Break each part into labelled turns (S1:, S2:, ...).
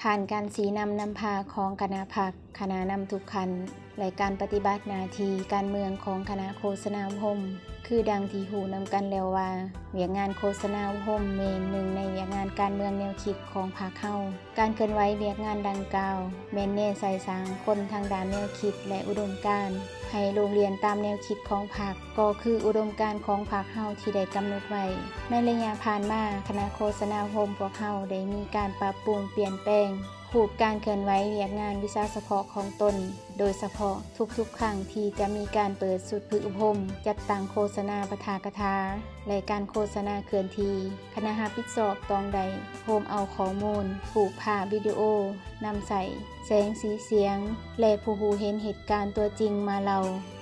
S1: ผ่านการสีนำพาของคณะพรรคคณะนำทุกขันและการปฏิบัติหน้าที่การเมืองของคณะโฆษณาคมคือดังที่หูนำกันแล้วว่าเวียกงานโฆษณาคมเมนหนึ่งในเวียกงานการเมืองแนวคิดของพรรคเฮาการเคลื่อนไหวเวียกงานดังกล่าวแม่นแน่ใส่สร้างคนทางด้านแนวคิดและอุดมการณ์ให้โรงเรียนตามแนวคิดของพรรคก็คืออุดมการณ์ของพรรคเฮาที่ได้กำหนดไว้ในระยะผ่านมาคณะโฆษณาคมพวกเฮาได้มีการปรับปรุงเปลี่ยนแปลงรูปการเคลื่อนไหวเวียกงานวิชาเฉพาะของตนโดยเฉพาะทุกๆครั้งที่จะมีการเปิดสุดพึกอุพมจัดตั้งโฆษณาปฐกถาและการโฆษณาเคลื่อนที่คณะรับผิดชอบต้องได้โฮมเอาข้อมูลผูกภาพวิดีโอนำใส่แสงสีเสียงและผู้รู้เห็นเหตุการณ์ตัวจริงมาเล่า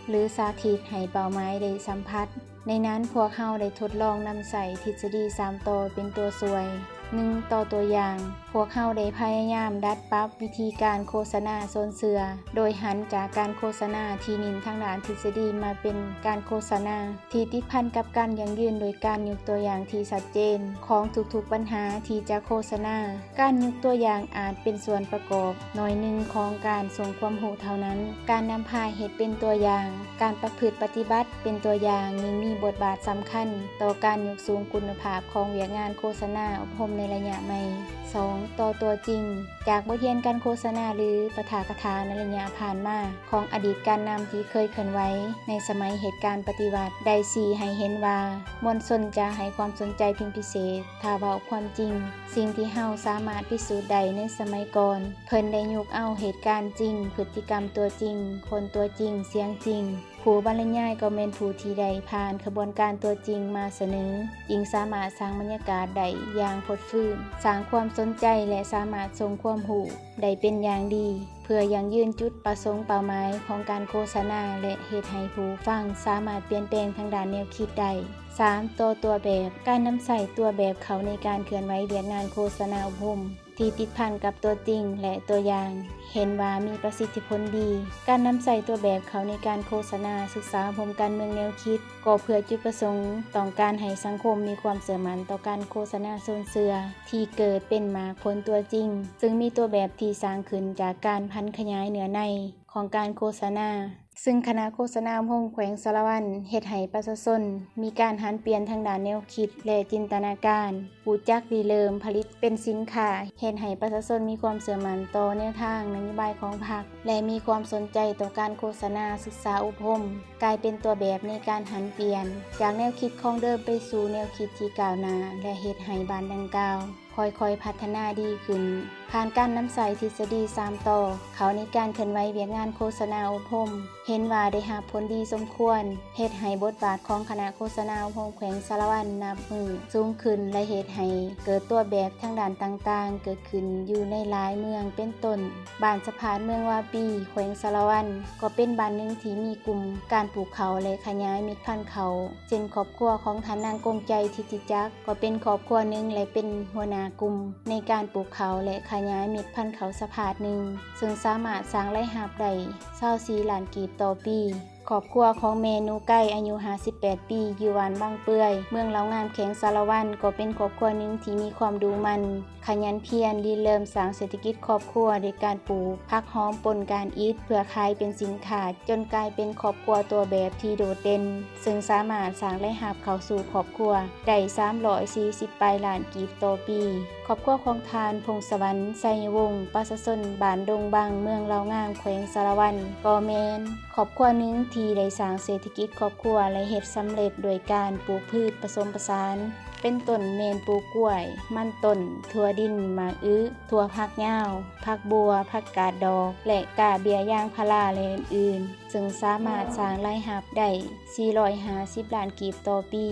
S1: หรือสาธิตให้เป้าหมายได้สัมผัสในนั้นพวกเฮาได้ทดลองนำใส่ทฤษฎี3ต่อเป็นตัวช่วย1ต่อตัวอย่างพวกเฮาได้พยายามดัดปรับวิธีการโฆษณาโซนเสือโดยหันจากการโฆษณาที่นินทางด้านทฤษฎีมาเป็นการโฆษณาที่ติดพันกับการยั่งยืนโดยการยกตัวอย่างที่ชัดเจนของทุกๆปัญหาที่จะโฆษณาการยกตัวอย่างอาจเป็นส่วนประกอบน้อยหนึ่งของการส่งความรู้เท่านั้นการนำพาเหตุเป็นตัวอย่างการประพฤติปฏิบัติเป็นตัวอย่างยังมีบทบาทสำคัญต่อการยกสูงคุณภาพของเวียกงานโฆษณาอบรมในระยะใหม่2ต่อตัวจริงจากบทเรียนการโฆษณาหรือปฐกถาในระยะผ่านมาของอดีตการนำที่เคยเคลื่อนไหวในสมัยเหตุการณ์ปฏิวัติได้ชี้ให้เห็นว่ามวลชนจะให้ความสนใจเป็นพิเศษถ้าเว้าความจริงสิ่งที่เฮาสามารถพิสูจน์ได้ในสมัยก่อนเพิ่นได้ยกเอาเหตุการณ์จริงพฤติกรรมตัวจริงคนตัวจริงเสียงจริงผู้บรรยายก็แม่นผู้ที่ได้ผ่านกระบวนการตัวจริงมาเสนอยิ่งสามารถสร้างบรรยากาศได้อย่างพดฟื้นสร้างความสนใจและสามารถส่งความรู้ได้เป็นอย่างดีเพื่อยังยืนจุดประสงค์เป้าหมายของการโฆษณาและเฮ็ดให้ผู้ฟังสามารถเปลี่ยนแปลงทางด้านแนวคิดได้3ตัวแบบการนำใส่ตัวแบบเขาในการเคลื่อนไหวเวียกงานโฆษณาอบรมที่ติดพันกับตัวจริงและตัวอย่างเห็นว่ามีประสิทธิผลดีการนำใส่ตัวแบบเขาในการโฆษณาศึกษาอบรมการเมืองแนวคิดก็เพื่อจุดประสงค์ต้องการให้สังคมมีความเชื่อมั่นต่อการโฆษณาโซนเสือที่เกิดเป็นมาผลตัวจริงซึ่งมีตัวแบบที่สร้างขึ้นจากการพันขยายเนื้อในของการโฆษณาซึ่งคณะโฆษณาพงแขวงสารวัตรเฮ็ดให้ประชาชนมีการหันเปลี่ยนทางด้านแนวคิดและจินตนาการรู้จักริเริ่มผลิตเป็นสินค้าเฮ็ดให้ประชาชนมีความเชื่อมั่นต่อแนวทางนโยบายของพรรคและมีความสนใจต่อการโฆษณาศึกษาอบรมกลายเป็นตัวแบบในการหันเปลี่ยนจากแนวคิดของเดิมไปสู่แนวคิดที่ก้าวหน้าและเฮ็ดให้บ้านดังกล่าวค่อยๆพัฒนาดีขึ้นผ่านการนำใส่ทฤษฎี3ต่อเขาในการเคลื่อนไหวเวียกงานโฆษณาอบรมเห็นว่าได้รับผลดีสมควรเฮ็ดให้บทบาทของคณะโฆษณาอบรมแขวงสารวัตรนับมือสูงขึ้นและเฮ็ดให้เกิดตัวแบบทางด้านต่างๆเกิดขึ้นอยู่ในหลายเมืองเป็นต้นบ้านสะพานเมืองวาปีแขวงสารวัตรก็เป็นบ้านหนึ่งที่มีกลุ่มการปลูกเขาและขยายเม็ดพันธุ์เขาเช่นครอบครัวของท่านนางกงใจทิติจักรก็เป็นครอบครัวหนึ่งและเป็นหัวหน้ากลุ่มในการปลูกเขาและขยายเม็ดพันธุ์เขาสะพานหนึ่งซึ่งสามารถสร้างรายรับได้24ล้านกีบต่อปีครอบครัวของเมนูไก่อายุ58ปีอยู่บ้านบางเปื่อยเมืองเหลางามแขวงสารวัตรก็เป็นครอบครัวหนึ่งที่มีความดูมันขยันเพียรริเริ่มสร้างเศรษฐกิจครอบครัวโดยการปลูกผักหอมปนการอีทเพื่อขายเป็นสินค้าจนกลายเป็นครอบครัวตัวแบบที่โดดเด่นซึ่งสามารถสร้างรายรับเข้าสู่ครอบครัวได้340ปลายล้านกีบต่อปีครอบครัวของทานพงศวรรค์ไสยวงศ์ประชาชนบ้านดงบางเมืองเหลางามแขวงสารวัตรก็แม่นครอบครัวหนึ่งที่ได้สร้างเศรษฐกิจครอบครัวและเฮ็ดสำเร็จโดยการปลูกพืชผสมผสานเป็นต้นเมนปลูกกล้วยมันต้นถั่วดินหมากอื้อถั่วผักหญ้าผักบัวผักกาดดอกและกาเบียยางพาราและอื่นๆซึ่งสามารถสร้างรายรับได้450ล้านกีบต่อปี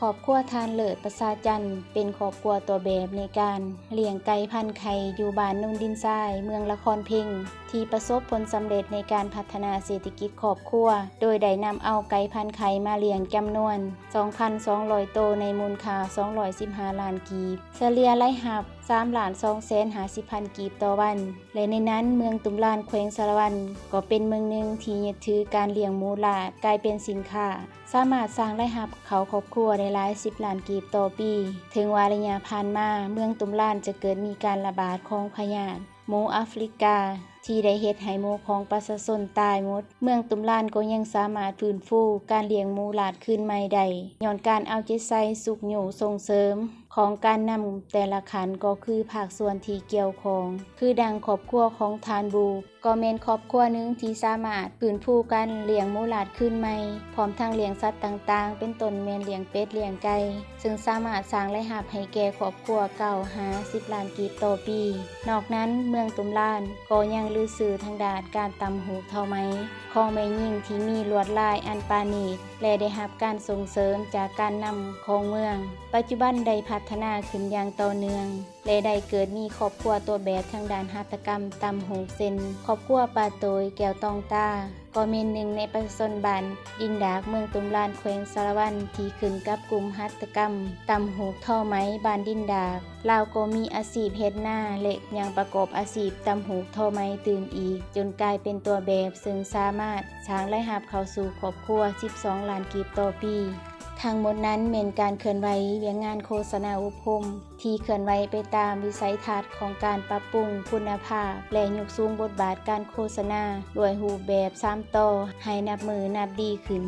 S1: ครอบครัวทานเลิศประสาจันทร์เป็นครอบครัวตัวแบบในการเลี้ยงไก่พันธุ์ไข่อยู่บ้านนนดินทรายเมืองละครเพ็งท ที่ประสบผลสำเร็จในการพัฒนาเศรษฐกิจครอบครัวโดยได้นำเอาไก่พันธุ์ไข่มาเลี้ยงจำนวน 2,200 โตวในมูลค่า215 ล้านกีบเฉลี่ยรายรับ 3,250,000 กีบต่อวันและในนั้นเมืองตุมลานแขวงสารวันก็เป็นเมืองหนึ่งที่ยึดถือการเลี้ยงหมูหลาดกลายเป็นสินค้าสามารถสร้างรายรับเขาครอบครัวได้หลาย10 ล้านกีบต่อปีถึงว่าระยะผ่านมาเมืองตุมลานจะเกิดมีการระบาดของพยาธิหมูแอฟริกาที่ได้เฮ็ดให้หมูของประชาชนตายหมดเมืองตุมลานก็ยังสามารถฟื้นฟูการเลี้ยงหมูหลาดคืนใหม่ได้ย้อนการเอาใจใส่สุขอยู่ส่งเสริมของการนำแต่ละขันก็คือภาคส่วนที่เกี่ยวข้องคือดังครอบครัวของทานบูก็แม่นครอบครัวหนึ่งที่สามารถฟื้นฟูการเลี้ยงหมูหลาดคืนใหม่พร้อมทั้งเลี้ยงสัตว์ต่างๆเป็นต้นแม่นเลี้ยงเป็ดเลี้ยงไก่ซึ่งสามารถสร้างรายรับให้แก่ครอบครัวเก่า50 ล้านกีบต่อปีนอกนั้นเมืองตุมลานก็ยังลือสื่อทางด้านการตำหูกเท่าไหมของแม่หญิงที่มีลวดลายอันปาณีตและได้รับการส่งเสริมจากการนำของเมืองปัจจุบันได้พัฒนาขึ้นอย่างต่อเนื่องและได้เกิดมีครอบครัวตัวแบบทางด้านหัตถกรรมตำหูกเส้นครอบครัวปาโตยแก้วตองตาก็เป็นหนึ่งในประชาชนบ้านดินดากเมืองตุมลานแขวงสารวันที่ขึ้นกับกลุ่มหัตถกรรมตำหูกท่อไหมบ้านดินดากลาวก็มีอาชีพเฮ็ดนาและยังประกอบอาชีพตำหูกท่อไหมตื่นอีกจนกลายเป็นตัวแบบซึ่งสามารถสร้างรายรับเข้าสู่ครอบครัว12 ล้านกีบต่อปีทั้งหมดนั้นเป็นการเคลื่อนไหวเวียงงานโฆษณาอุปมที่เคลื่อนไหวไปตามวิสัยทัศน์ของการปรับปรุงคุณภาพและยกสูงบทบาทการโฆษณาด้วยรูปแบบ3 ต่อให้นับมือนับดีขึ้น